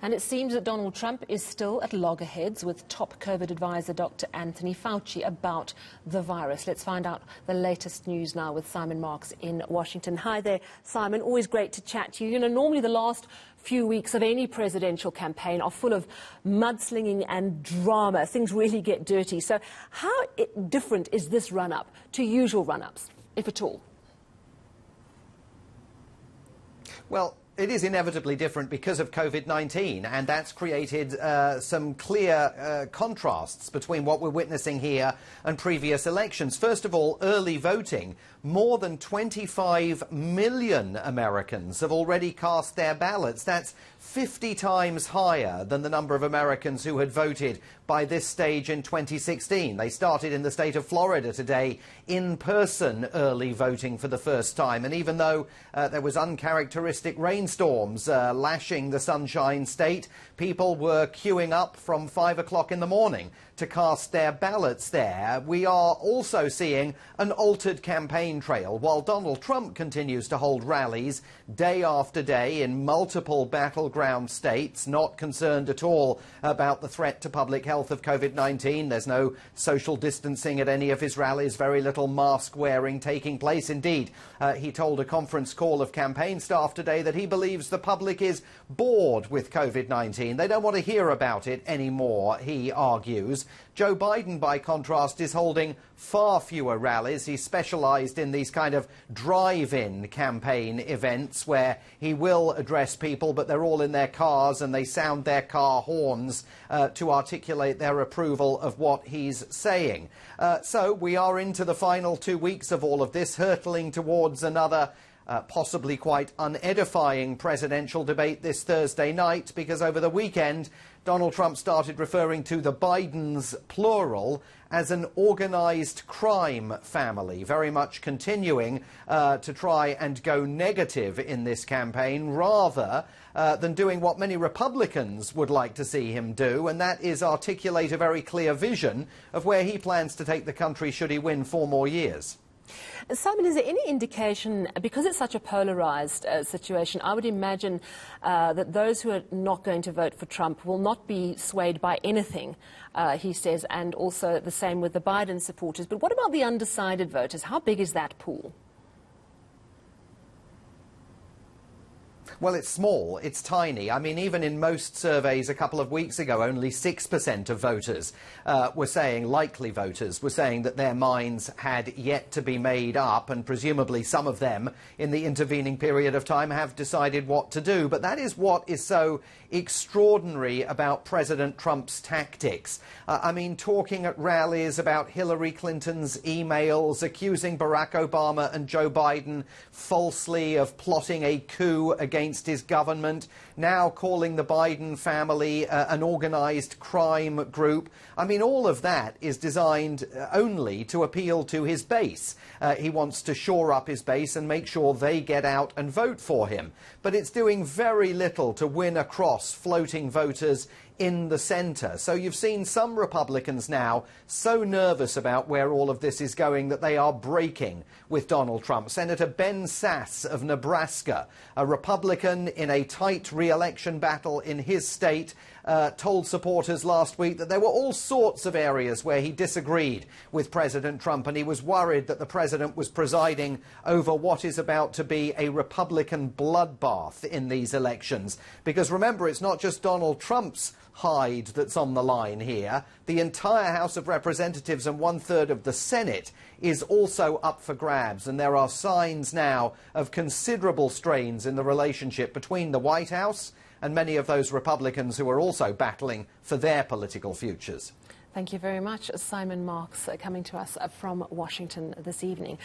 And it seems that Donald Trump is still at loggerheads with top COVID advisor Dr. Anthony Fauci about the virus. Let's find out the latest news now with Simon Marks in Washington. Hi there, Simon. Always great to chat to you. You know, normally the last few weeks of any presidential campaign are full of mudslinging and drama. Things really get dirty. So how different is this run-up to usual run-ups, if at all? Well, it is inevitably different because of COVID-19, and that's created some clear contrasts between what we're witnessing here and previous elections. First of all, early voting. More than 25 million Americans have already cast their ballots. That's 50 times higher than the number of Americans who had voted by this stage in 2016. They started in the state of Florida today, in-person early voting for the first time. And even though there was uncharacteristic rainstorms lashing the Sunshine State, people were queuing up from 5 o'clock in the morning to cast their ballots there. We are also seeing an altered campaign trail. While Donald Trump continues to hold rallies day after day in multiple battleground states, not concerned at all about the threat to public health of COVID-19. There's no social distancing at any of his rallies, very little mask wearing taking place. Indeed, he told a conference call of campaign staff today that he believes the public is bored with COVID-19. They don't want to hear about it anymore, he argues. Joe Biden, by contrast, is holding far fewer rallies. He's specialised in these kind of drive-in campaign events where he will address people, but they're all in their cars and they sound their car horns to articulate their approval of what he's saying. So we are into the final 2 weeks of all of this, hurtling towards another possibly quite unedifying presidential debate this Thursday night, because over the weekend Donald Trump started referring to the Bidens, plural, as an organised crime family, very much continuing to try and go negative in this campaign rather than doing what many Republicans would like to see him do, and that is articulate a very clear vision of where he plans to take the country should he win 4 more years. Simon, is there any indication, because it's such a polarised situation, I would imagine that those who are not going to vote for Trump will not be swayed by anything, he says, and also the same with the Biden supporters. But what about the undecided voters? How big is that pool? Well, it's small, it's tiny. I mean, even in most surveys a couple of weeks ago, only 6% of voters were saying, likely voters, were saying that their minds had yet to be made up, and presumably some of them in the intervening period of time have decided what to do. But that is what is so extraordinary about President Trump's tactics. I mean, talking at rallies about Hillary Clinton's emails, accusing Barack Obama and Joe Biden falsely of plotting a coup against his government, now calling the Biden family an organised crime group. I mean, all of that is designed only to appeal to his base. He wants to shore up his base and make sure they get out and vote for him. But it's doing very little to win across floating voters in the centre. So you've seen some Republicans now so nervous about where all of this is going that they are breaking with Donald Trump. Senator Ben Sasse of Nebraska, a Republican in a tight re-election battle in his state, told supporters last week that there were all sorts of areas where he disagreed with President Trump, and he was worried that the president was presiding over what is about to be a Republican bloodbath in these elections. Because remember, it's not just Donald Trump's hide that's on the line here. The entire House of Representatives and 1/3 of the Senate is also up for grabs, and there are signs now of considerable strains in the relationship between the White House and many of those Republicans who are also battling for their political futures. Thank you very much, Simon Marks, coming to us from Washington this evening.